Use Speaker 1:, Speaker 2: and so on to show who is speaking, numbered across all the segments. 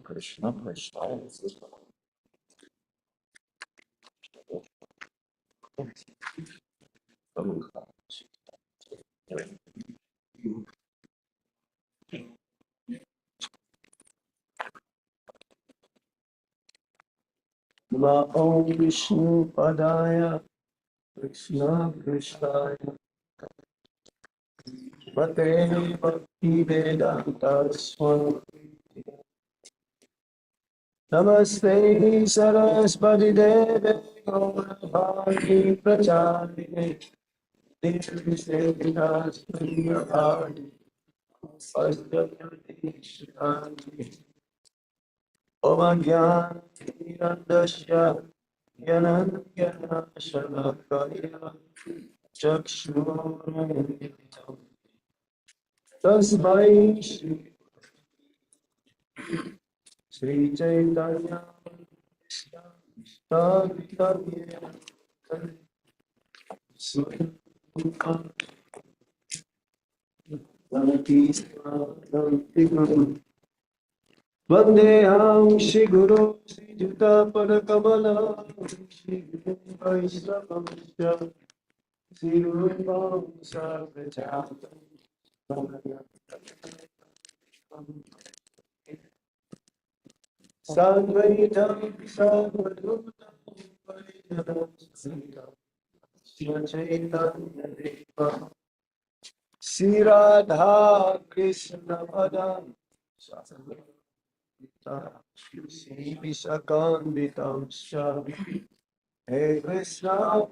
Speaker 1: Krishna Krishna. Om Vishnu Padaya Krishna Krishnaya Bhate Bhakti Vedanta Swami Namaste Saraswati Deve Gaurabhani Pracharine Nirvishenas Priyavadi Asdhyati Shikhanti Om Agyan Tirandasya Yanandya Shalakaya Chakshuramitam Tasmai Shri Chaitanya Stavitanya Sukha Vandeham Shri Guru Shri Juta Parakamala Shri Guru Vaishnavamsya Shri Rupam Sarvachatam Sadvaitam Sadvadutam Vaidam Shri Chaitanya Deva Shri Radha Krishna Padam Shri Vishakanditam Shri Hey Krishna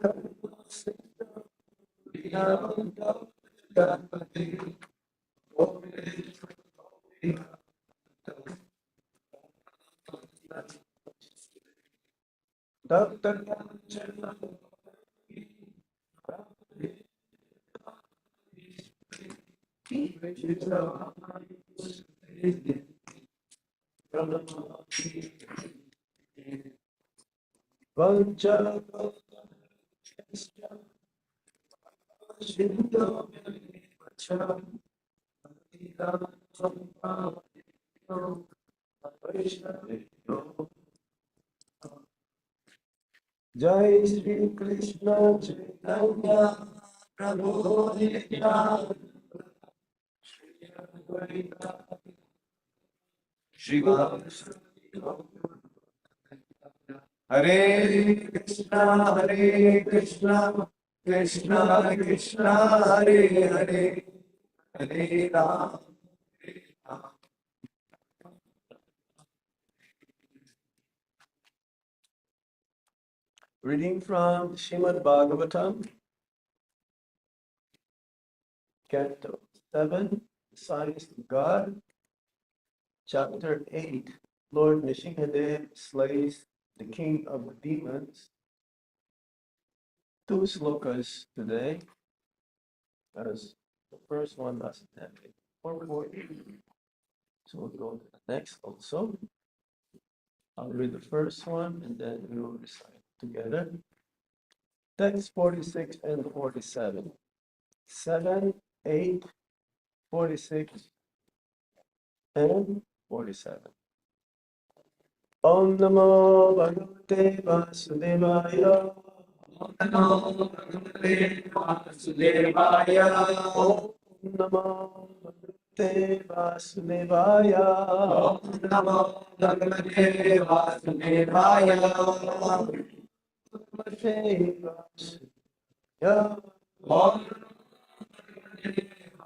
Speaker 1: Jai Shri Krishna Chaitanya Prabhu Nityananda Shri Hare Krishna, Krishna Krishna, Hare Hare, Hare Ram. Reading from Śrīmad-Bhāgavatam, Canto 7, Science of God, Chapter 8, Lord Nrsimhadev slays the king of the demons. 2 slokas today, as the first one doesn't have a purport. So we'll go to the next also. I'll read the first one and then we will recite together. Text 46 and 47. 7, 8, 46, and 47. Om Namo Bhagavate Vasudevaya. Om Namo Bhagavate Vasudevaya. Om Namo Bhagavate Vasudevaya. Om Namo Bhagavate Vasudevaya. Bhagavate Vasudevaya. Om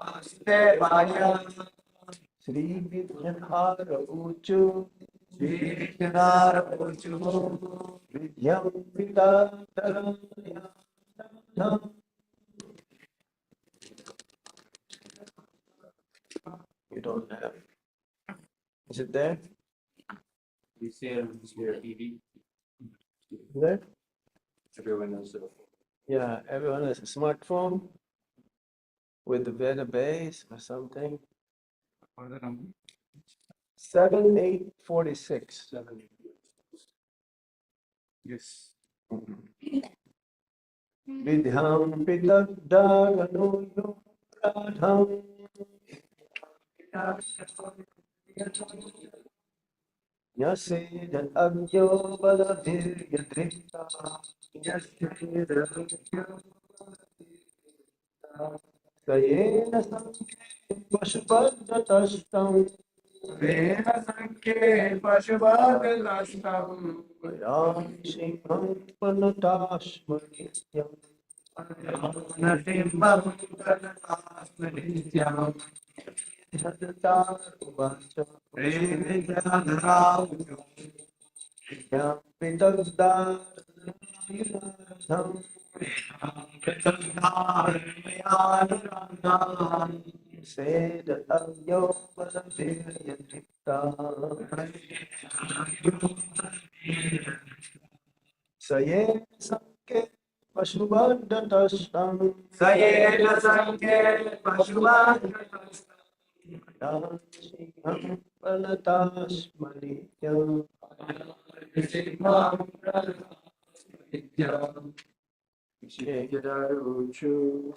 Speaker 1: Vasudevaya. Shri Vidyanhara Uchu. Shri Vidyanhara Uchu. Vidyam Vidataraya. You don't have. Is it there?
Speaker 2: You see it on your TV.
Speaker 1: Good?
Speaker 2: Everyone knows it.
Speaker 1: Yeah, everyone has a smartphone with the database or something.
Speaker 2: What are the numbers?
Speaker 1: 7846.
Speaker 2: 7. Yes.
Speaker 1: Vidham pitadagano radham yasedan agyo baladir yadrita Sayena sanke pashubhadratashtam
Speaker 2: Vena Sanke Pashubhadlastam
Speaker 1: Yam Shingham Panatashmanityam
Speaker 2: Natimbam Nityam
Speaker 1: Hadatar Uvacha
Speaker 2: Previdyanarav
Speaker 1: Yam Pitagdar Yunadham
Speaker 2: Kritanarmayanurandam
Speaker 1: Seda Agyo Palavir Yadripta Saye Sanke Pashubhadratashtam
Speaker 2: Sayena Sanke Pashubhadlastam
Speaker 1: Yam Shingham Panatashmanityam
Speaker 2: Jayadaruchu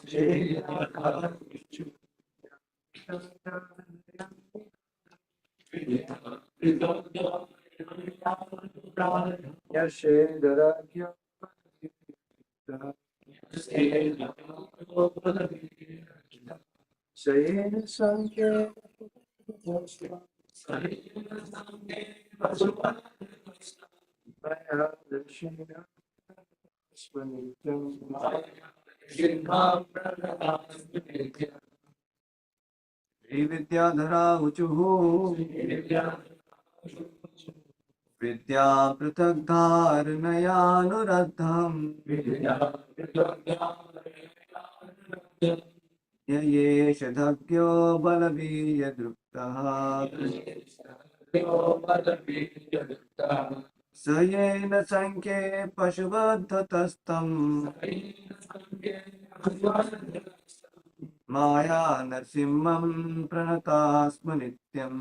Speaker 2: Jayadaruchu Yashedaragya Sayena Sanke Maya Dashina Swanitam Vidyadhara Uchuhu Vidya Pratagdharanayanuradham Yayeshadhagyo Balaviryadraptaha Sayena Sanke Pashubhadhatastam Maya Narsimham Pranatasma Nityam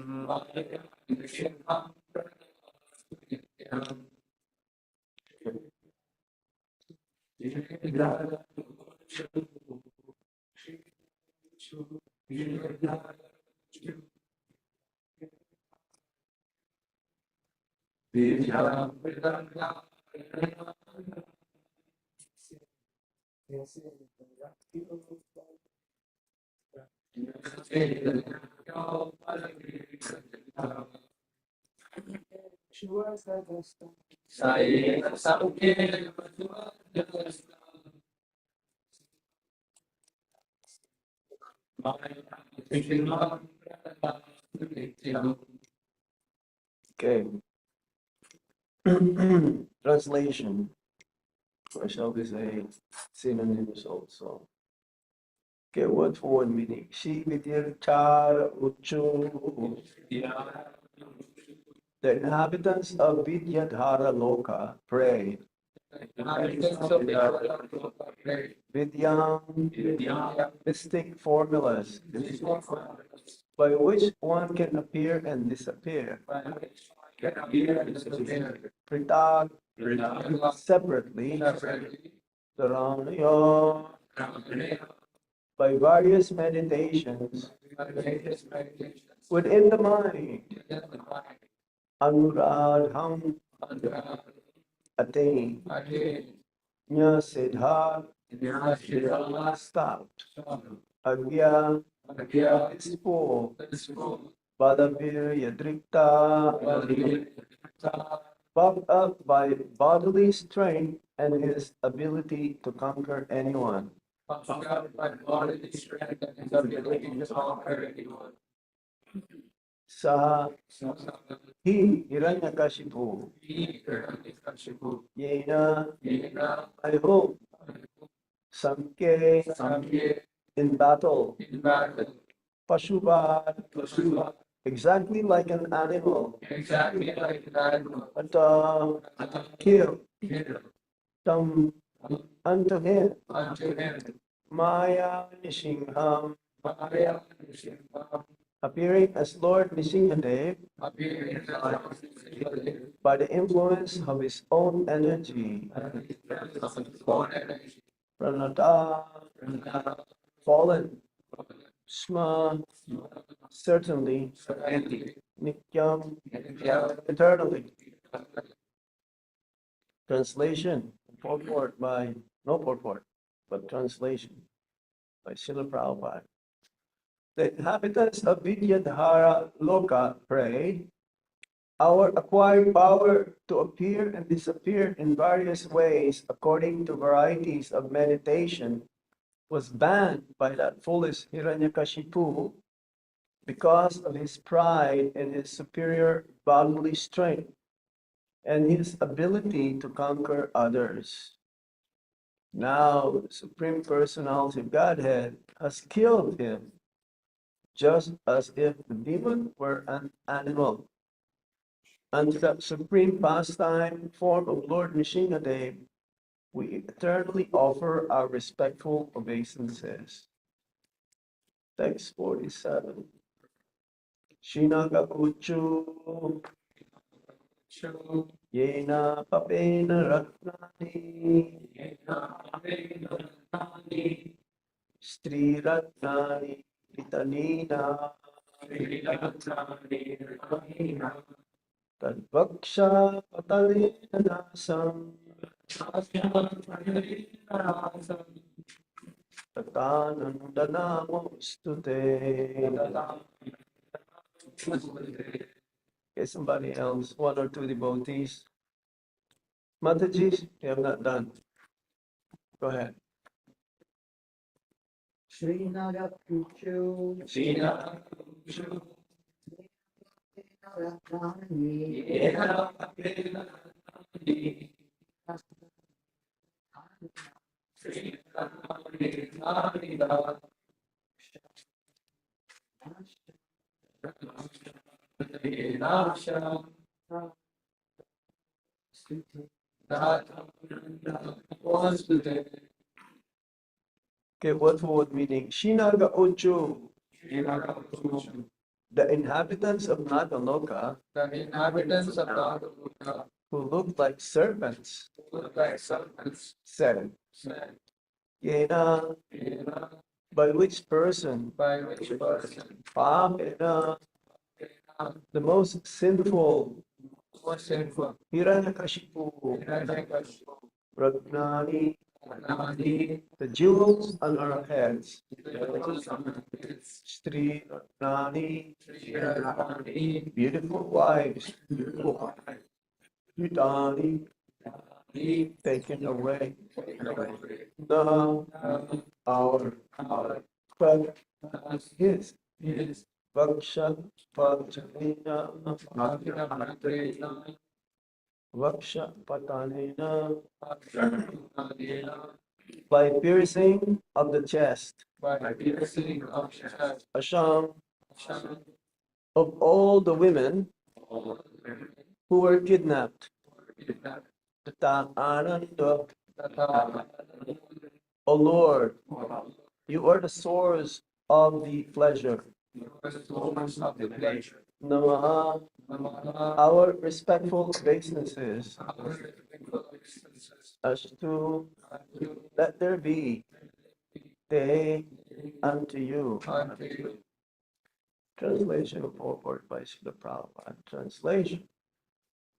Speaker 1: Okay. Translation. Or shall we say synonyms also. Okay, word for word meaning. Shi Vidyarchar Uchu. The inhabitants of Vidyadhara Loka pray. Vidyam, mystic formulas by which one can appear and disappear. Pritag, separately. Saranaya, by various meditations within the mind. Anuradham, attain. Nya Siddha, stopped. Agya, is full. Badavir Yadrikta, puffed up by bodily strength and his ability to conquer anyone. Saha, he Hiranyakashipu, Yena, I hope, Samke, in battle, Pashubhat, exactly like an animal,
Speaker 3: exactly like an animal,
Speaker 1: but kill them unto him.
Speaker 3: unto him,
Speaker 1: Maya Nishingham,
Speaker 3: Maharaj,
Speaker 1: appearing as Lord Nishingadev
Speaker 3: appearing as a
Speaker 1: by the influence of his own energy. Pranata, fallen, Sma, certainly, Nityam, eternally. Translation, purport by, no purport, but translation by Srila Prabhupada. The inhabitants of Vidyadhara Loka pray, our acquired power to appear and disappear in various ways according to varieties of meditation was banned by that foolish Hiranyakashipu because of his pride and his superior bodily strength and his ability to conquer others. Now, the Supreme Personality of Godhead has killed him, just as if the demon were an animal. Under that supreme pastime form of Lord Nishingadev, we eternally offer our respectful obeisances. Text 47. Shinaga Uchu Yena Papena Ratnani Stri Ratnani Pitanina Tadvaksha Patalena Nasam Tatanandana Mostute. Okay, somebody else, one or two devotees. Mataji, you have not done. Go ahead.
Speaker 4: Śrīmad-Bhāgavatam
Speaker 1: Okay, word for word meaning. Shinaga Uchu, the inhabitants of Nagaloka,
Speaker 3: the inhabitants of Anugraha,
Speaker 1: who look like serpents,
Speaker 3: like serpents,
Speaker 1: said,
Speaker 3: said,
Speaker 1: Yena, by which person,
Speaker 3: by which person,
Speaker 1: Pamena, the most sinful,
Speaker 3: was sinful,
Speaker 1: Hiranyakashipu, Ragnani, the jewels on our heads, Stri Ragnani, beautiful wives, Yudani, taken away. The our but his Vaksha Patanina Vaksha Patanina by piercing of the chest,
Speaker 3: by piercing of chest,
Speaker 1: Asham, of all the women who were kidnapped. Tata Ananda, O Lord, you are the source of the pleasure. Namaha, our respectful obeisances, as to let there be day unto you. Translation of purport by Srila Prabhupada. Translation.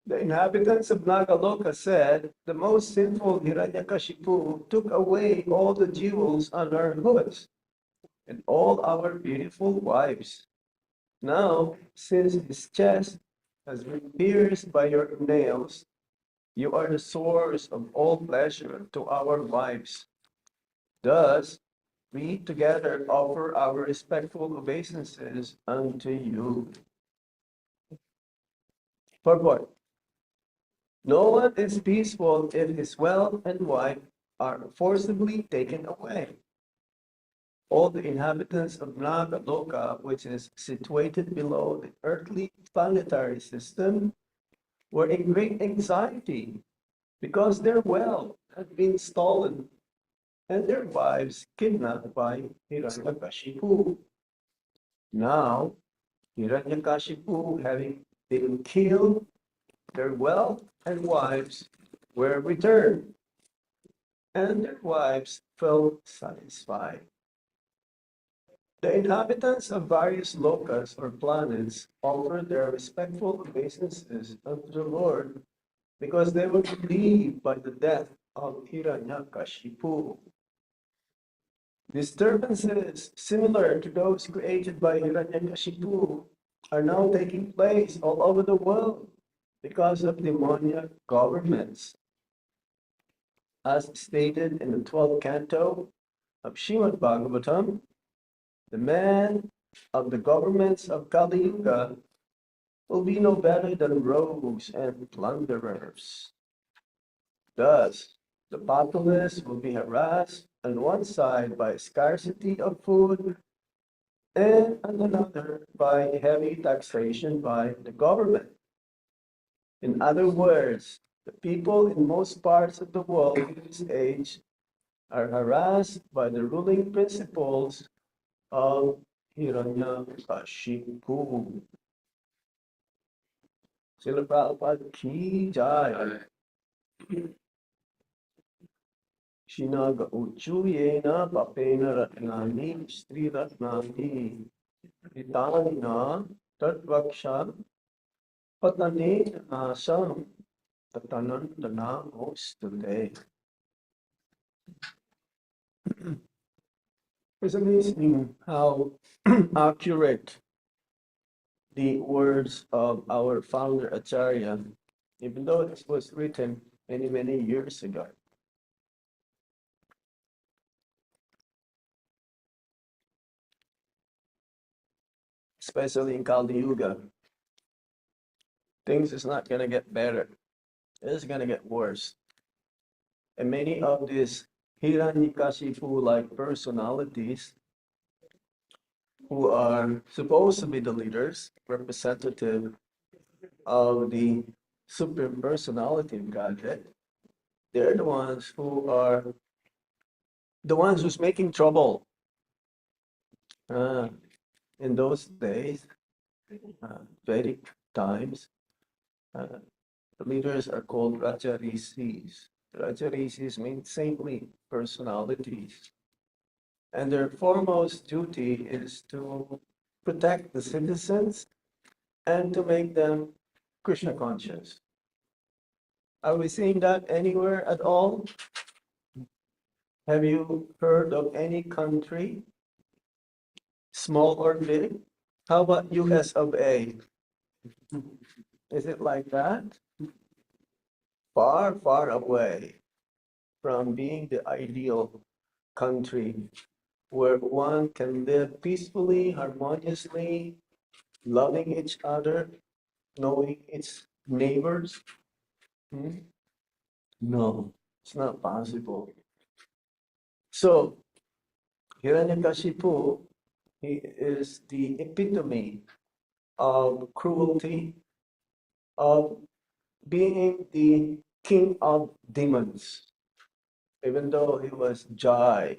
Speaker 1: The inhabitants of Nagaloka said, the most sinful Hiranyakashipu took away all the jewels on our hoods and all our beautiful wives. Now, since his chest has been pierced by your nails, you are the source of all pleasure to our wives. Thus, we together offer our respectful obeisances unto you. Purport. No one is peaceful if his wealth and wife are forcibly taken away. all the inhabitants of Nagaloka, which is situated below the earthly planetary system, were in great anxiety because their wealth had been stolen and their wives kidnapped by Hiranyakashipu. Now, Hiranyakashipu, having been killed, their wealth and wives were returned, and their wives felt satisfied. The inhabitants of various lokas or planets offered their respectful obeisances unto the Lord because they were grieved by the death of Hiranyakashipu. Disturbances similar to those created by Hiranyakashipu are now taking place all over the world because of demoniac governments. As stated in the 12th canto of Śrīmad-Bhāgavatam, the man of the governments of Kali Yuga will be no better than rogues and plunderers. Thus, the populace will be harassed on one side by scarcity of food and on another by heavy taxation by the government. In other words, the people in most parts of the world in this age are harassed by the ruling principles of Hiranyakashipu. Srila Prabhupada ki jai. Shinaga uchuyena papena ratnani stri ratnani hitanina tatvaksha patane nasam tatanandana mostade. It's amazing how accurate the words of our founder Acharya, even though this was written many, many years ago. Especially in Kali Yuga, things is not going to get better. It's going to get worse. And many of these Hiranyakashipu-like personalities who are supposed to be the leaders, representative of the Supreme Personality of Godhead, they're the ones who are the ones who's making trouble. In those days, Vedic times, the leaders are called Rajarishis. Rajarishis mean saintly personalities. And their foremost duty is to protect the citizens and to make them Krishna conscious. Are we seeing that anywhere at all? Have you heard of any country, small or big? How about US of A? Is it like that? Far, far away from being the ideal country where one can live peacefully, harmoniously, loving each other, knowing its neighbors. No, it's not possible. So, Hiranyakashipu, he is the epitome of cruelty, of being the king of demons, even though he was Jai,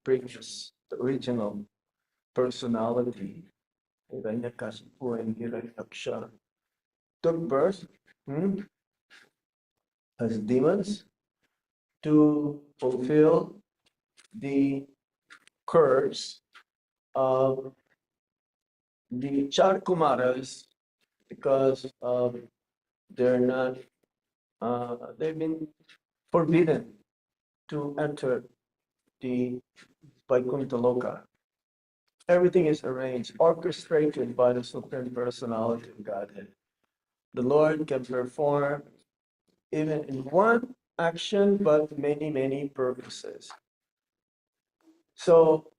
Speaker 1: previous, the original personality, Hiranyakashipu and Hiranyaksha, took birth as demons to fulfill the curse of the Charkumaras because they're not, they've been forbidden to enter the Vaikuntha Loka. Everything is arranged, orchestrated by the Supreme Personality of Godhead. The Lord can perform even in one action, but many, many purposes. So,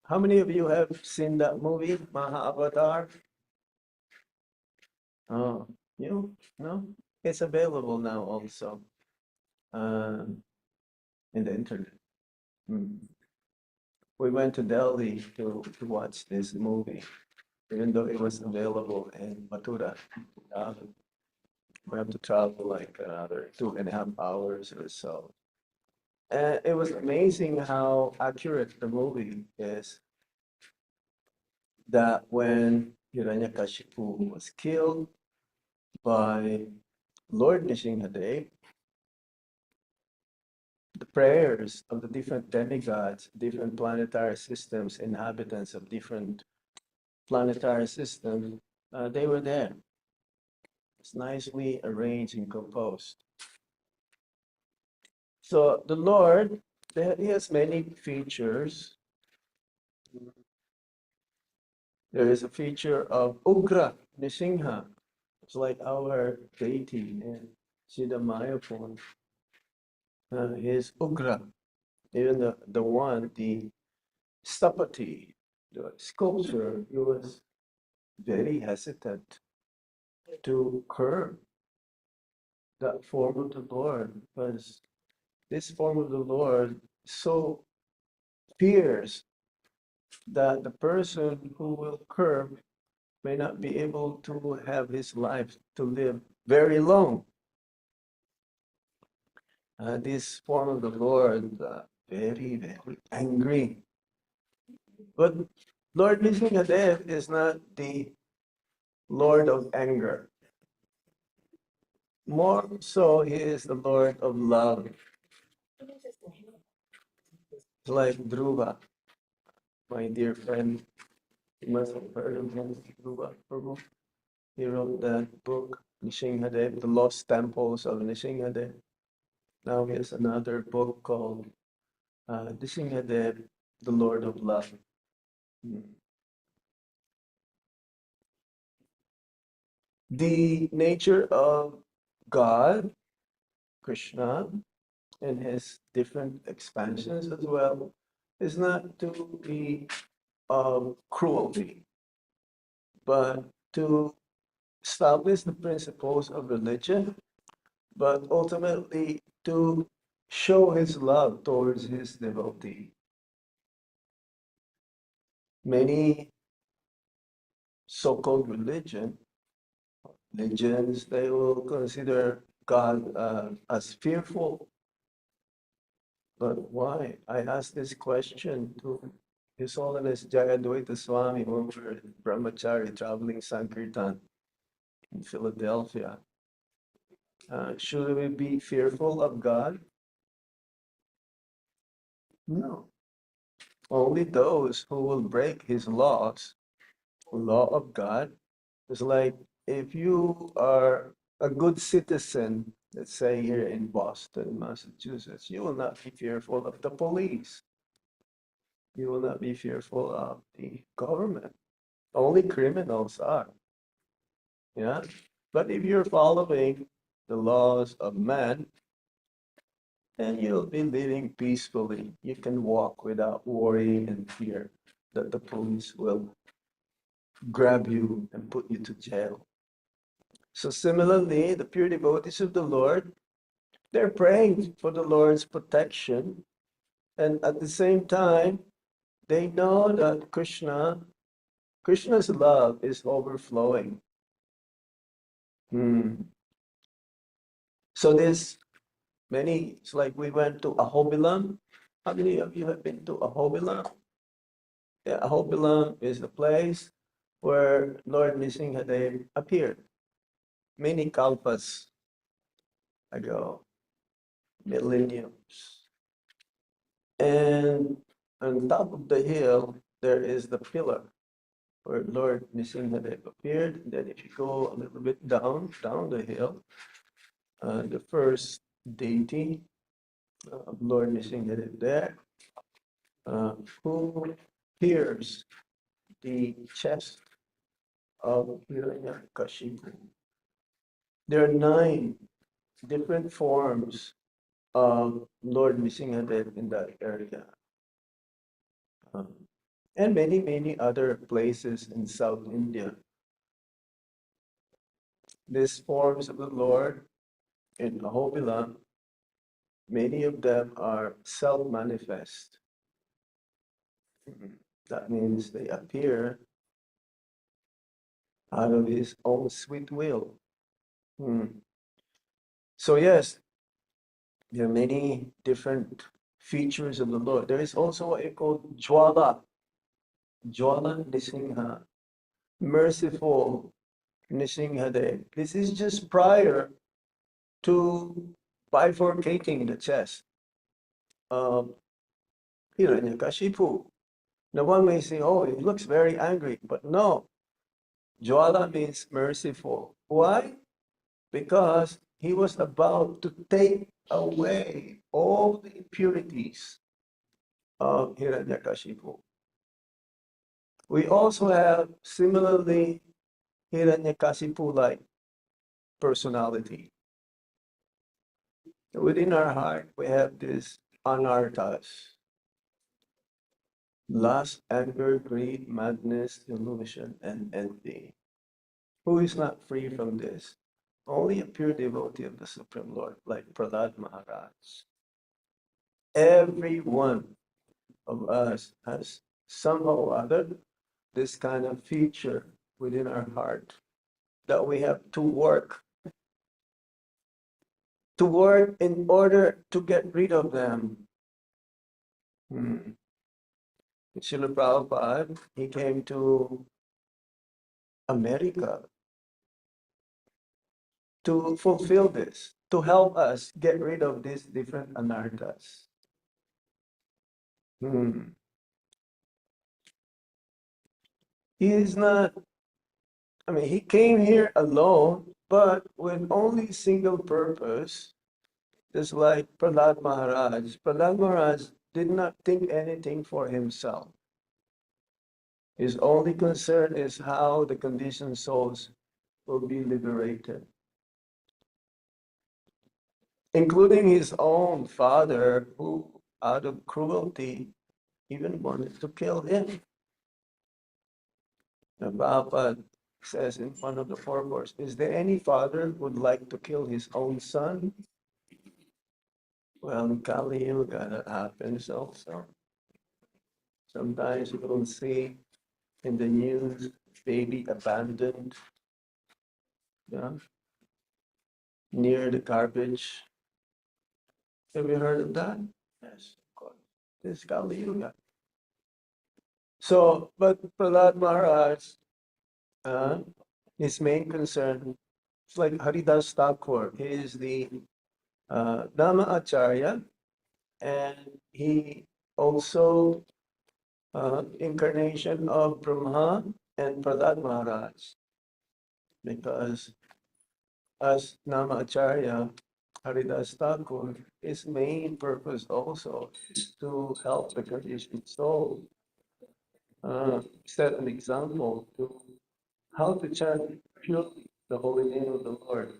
Speaker 1: how many of you have seen that movie, Mahabharata? Oh, you? No? It's available now also in the internet. Mm. We went to Delhi to watch this movie, even though it was available in Mathura. We have to travel like another 2.5 hours or so. And it was amazing how accurate the movie is. That when Hiranyakashipu was killed by Lord Nrsimhadev, the prayers of the different demigods, different planetary systems, inhabitants of different planetary systems, they were there. It's nicely arranged and composed. So the Lord, he has many features. There is a feature of Ugra Nisingha. It's like our deity in Siddha Mayapur. Is Ugra. Even the Stapati, the sculpture, he was very hesitant to curb that form of the Lord because this form of the Lord is so fierce that the person who will curb may not be able to have his life to live very long. This form of the Lord, very, very angry. But Lord Nrsimhadev is not the Lord of anger. More so, he is the Lord of love. Like Dhruva, my dear friend, you must have heard of him, Dhruva Prabhu. He wrote that book, Nrsimhadev, The Lost Temples of Nrsimhadev. Now he has another book called Nrsimhadev, The Lord of Love. The nature of God, Krishna, and his different expansions as well, is not to be cruelty, but to establish the principles of religion, but ultimately to show his love towards his devotee. Many so-called religions, they will consider God as fearful. But why? I asked this question to His Holiness Jayadvaita Swami when we were brahmachari traveling Sankirtan in Philadelphia. Should we be fearful of God? No. Only those who will break his laws, law of God. It's like if you are a good citizen, let's say here in Boston, Massachusetts, you will not be fearful of the police. You will not be fearful of the government. Only criminals are. Yeah. But if you're following the laws of man, then you'll be living peacefully. You can walk without worrying and fear that the police will grab you and put you to jail. So similarly, the pure devotees of the Lord, they're praying for the Lord's protection. And at the same time, they know that Krishna's love is overflowing. So it's like we went to Ahobilam. How many of you have been to Ahobilam? Yeah, Ahobilam is the place where Lord Nrsimhadev appeared many kalpas ago, millenniums. And on top of the hill, there is the pillar where Lord Nrsimhadev appeared. And then if you go a little bit down the hill, the first deity of Lord Nrsimhadev there, who pierced the chest of Hiranyakashipu. There are 9 different forms of Lord Nrsimhadev in that area. And many, many other places in South India. These forms of the Lord in Ahobilam, many of them are self-manifest. That means they appear out of his own sweet will. So yes, there are many different features of the Lord. There is also what you call Jwala, Jwala Nisingha, merciful Nisinghadev. This is just prior to bifurcating the chest of Hiranyakashipu. Now one may say, oh, he looks very angry, but no. Jwala means merciful. Why? Because he was about to take away all the impurities of Hiranyakashipu. We also have similarly Hiranyakashipu-like personality. Within our heart, we have this anarthas: lust, anger, greed, madness, delusion, and envy. Who is not free from this? Only a pure devotee of the Supreme Lord, like Prahlad Maharaj. Every one of us has somehow or other this kind of feature within our heart that we have to work in order to get rid of them. Srila Prabhupada, he came to America to fulfill this, to help us get rid of these different anarthas. He is not, he came here alone, but with only single purpose, just like Prahlad Maharaj. Prahlad Maharaj did not think anything for himself. His only concern is how the conditioned souls will be liberated, including his own father, who, out of cruelty, even wanted to kill him. The Prabhupada says in one of the forewords, is there any father who would like to kill his own son? Well, in Kali Yuga, that happens also. Sometimes you will see in the news, baby abandoned, near the garbage. Have you heard of that? Yes, of course. This is Kali Yuga. So, but Prahlad Maharaj, his main concern, it's like Haridas Thakur. He is the Dhamma Acharya, and he also incarnation of Brahma and Prahlad Maharaj. Because as Namacharya, Haridas Thakur, his main purpose also is to help the conditioned soul, set an example to how to chant purely the holy name of the Lord.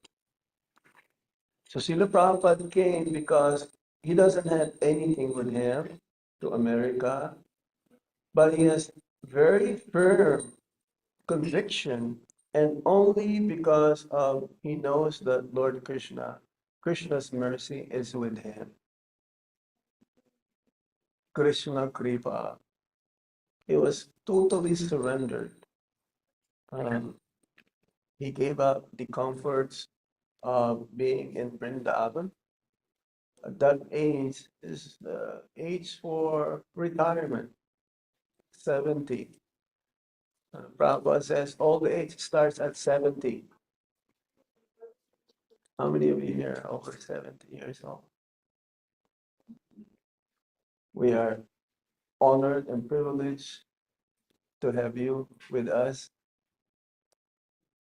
Speaker 1: So Srila Prabhupada came because he doesn't have anything with him to America, but he has very firm conviction, and only because of he knows that Lord Krishna's mercy is with him. Krishna Kripa. He was totally surrendered. He gave up the comforts of being in Vrindavan. At that age is the age for retirement, 70. Prabhupada says old age starts at 70. How many of you here are over 70 years old? We are honored and privileged to have you with us.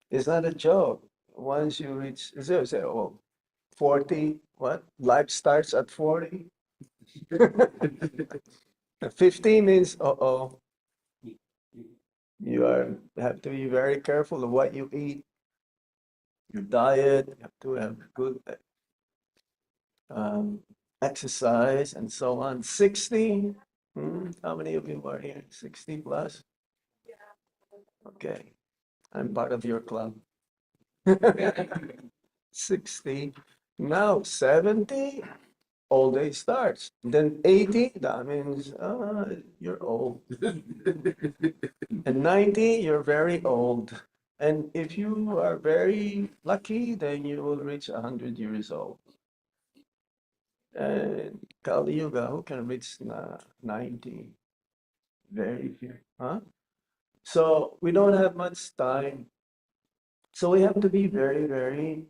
Speaker 1: It's not a joke. Once you reach, say, oh, 40, what? Life starts at 40? 50 means, you have to be very careful of what you eat, your diet, you have to have good exercise and so on. 60, how many of you are here? 60 plus? Okay, I'm part of your club. 60, now 70? old age starts. Then 80, that means you're old. And 90, you're very old. And if you are very lucky, then you will reach 100 years old. And Kali Yuga, who can reach 90? Very few. Huh? So we don't have much time. So we have to be very, very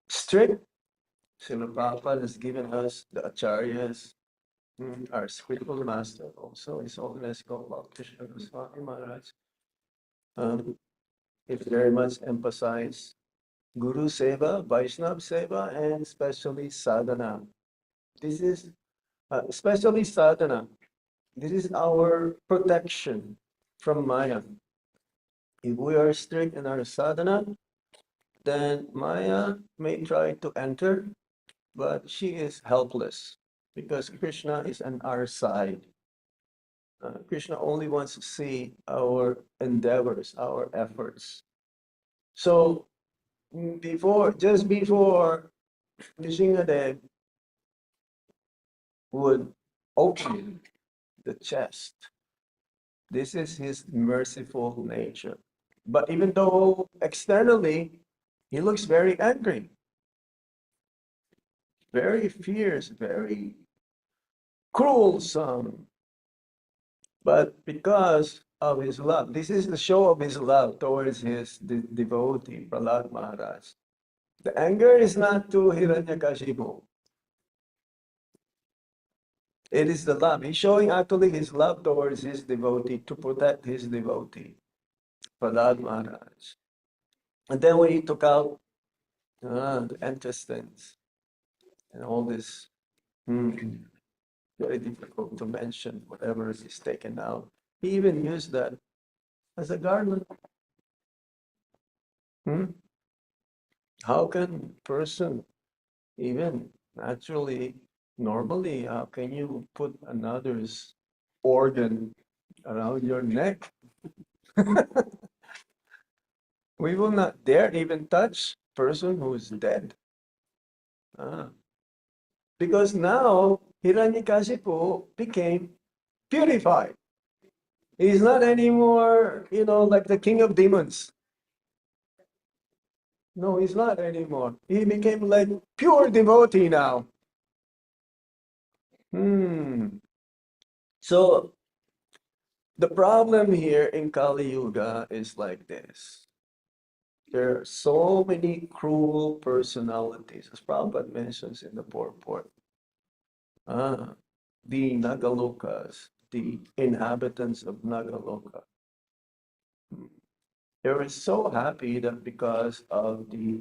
Speaker 1: strict. Srila Prabhupada has given us the acharyas, our spiritual master also, His Holiness Gopal Krishna Swami Maharaj. It very much emphasize Guru Seva, Vaishnava Seva, and especially sadhana. This is especially sadhana. This is our protection from Maya. If we are strict in our sadhana, then Maya may try to enter, but she is helpless because Krishna is on our side. Krishna only wants to see our endeavors, our efforts. So just before Nishingadev would open the chest, this is his merciful nature. But even though externally he looks very angry, very fierce, very cruel, but because of his love, this is the show of his love towards his devotee, Prahlad Maharaj. The anger is not to Hiranyakashipu. It is the love. He's showing actually his love towards his devotee to protect his devotee, Prahlad Maharaj. And then when he took out the intestines and all this, very difficult to mention whatever is taken out. He even used that as a garland. How can person even naturally, normally, how can you put another's organ around your neck? We will not dare even touch person who is dead. Because now Hiranyakashipu became purified. He's not anymore, like the king of demons. No, he's not anymore. He became like pure devotee now. So the problem here in Kali Yuga is like this. There are so many cruel personalities, as Prabhupada mentions in the purport. The Nagalokas, the inhabitants of Nagaloka. They were so happy that because of the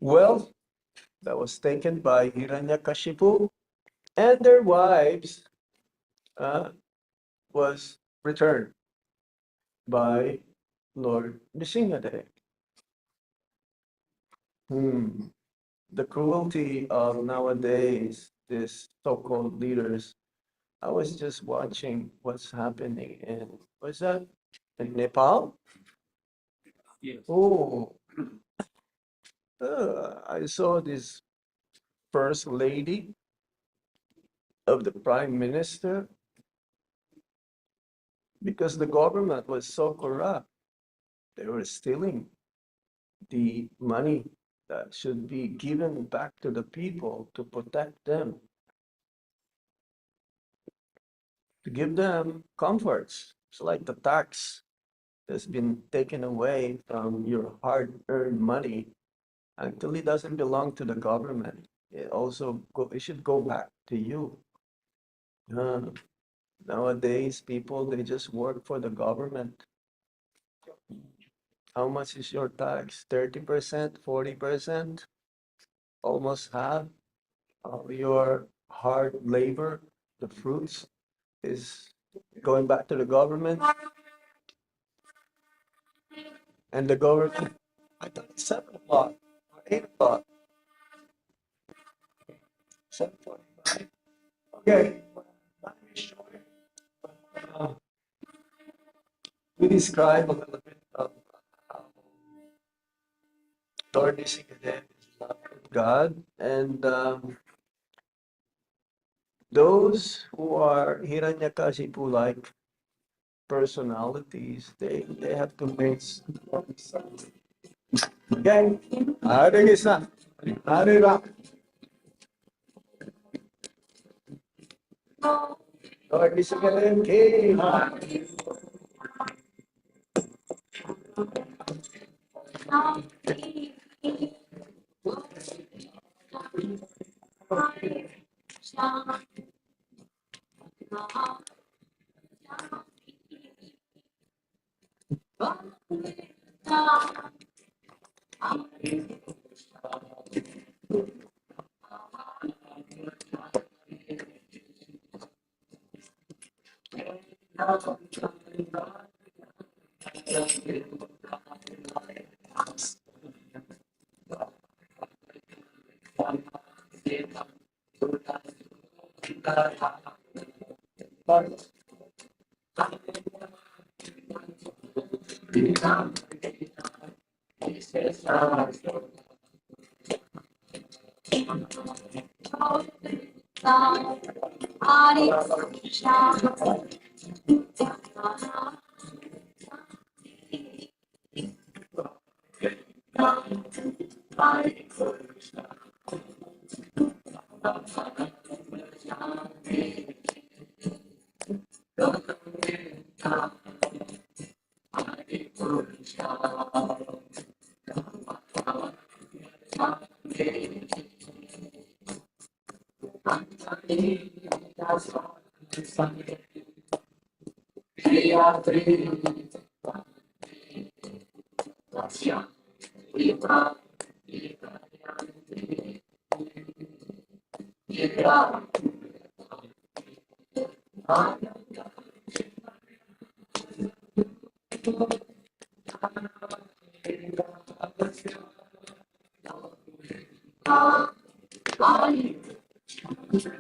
Speaker 1: wealth that was taken by Hiranyakashipu and their wives was returned by Lord Nrsingadev. The cruelty of nowadays, these so-called leaders. I was just watching what's happening what's that? In Nepal?
Speaker 3: Yes.
Speaker 1: Oh, I saw this first lady of the prime minister because the government was so corrupt. They were stealing the money that should be given back to the people to protect them, to give them comforts. It's like the tax that's been taken away from your hard-earned money until it doesn't belong to the government. It should go back to you. Nowadays, people, they just work for the government. How much is your tax? 30%, 40%? Almost half of your hard labor, the fruits, is going back to the government. And the government, I thought it's 7 o'clock or 8 o'clock. 7:45. Okay, not really sure. But, we describe a little bit of how Lord Nishingadev is loved God, and those who are Hiranyakashipu-like personalities, they have to make something. Okay? Hare Krishna. Hare Ram. Lord Krishna Ki.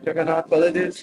Speaker 1: Jagannath Baladev.